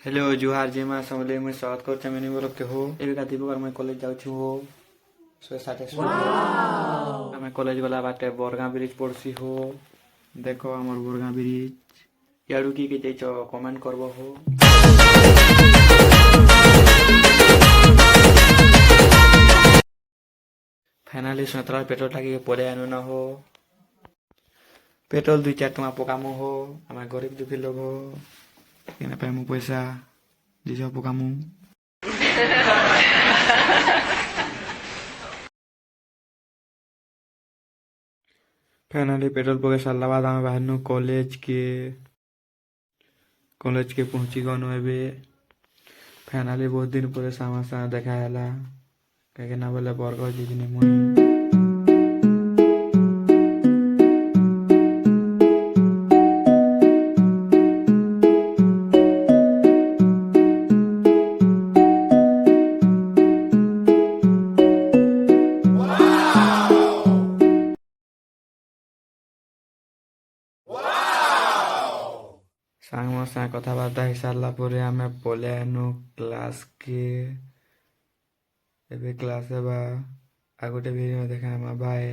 Hello जुहार जी मां समले मुझे स्वागत करते मैंने बोलो के हो एबे का दीपक मैं कॉलेज जाऊ छु हो सो साथे स्टूडेंट मैं कॉलेज गला बाटे बोरगा ब्रिज पड़सी हो देखो हमर बोरगा ब्रिज याडू की के चो कमेंट करबो हो फाइनली सतरा पेट्रोल टाकी के पले आनु ना हो पेट्रोल 2-4 टका पकामो हो हमार गरीब दुखी लोग हो केना पाइमु पैसा दिजो पकामु फाइनली पेट्रोल पके सारला बाद आमे बाहरनु कॉलेज के पहुंची गनु एबे फाइनली बहुत दिन ପରେ सामा सा देखा ହେଲା କାହିଁକି ନା ବୋଲେ ବର୍ଗ ଯିବିନି ମୁଇଁ ସାଙ୍ଗ ମୋ ସାଙ୍ଗେ କଥାବାର୍ତ୍ତା ହେଇସାରିଲା ପରେ ଆମେ ପଳେଇ ଆଇନୁ କ୍ଲାସ୍କେ ଏବେ କ୍ଲାସ୍ ହେବା ଆଉ ଗୋଟେ ଭିଡ଼ିଓ ଦେଖା ହେବା ବାଏ।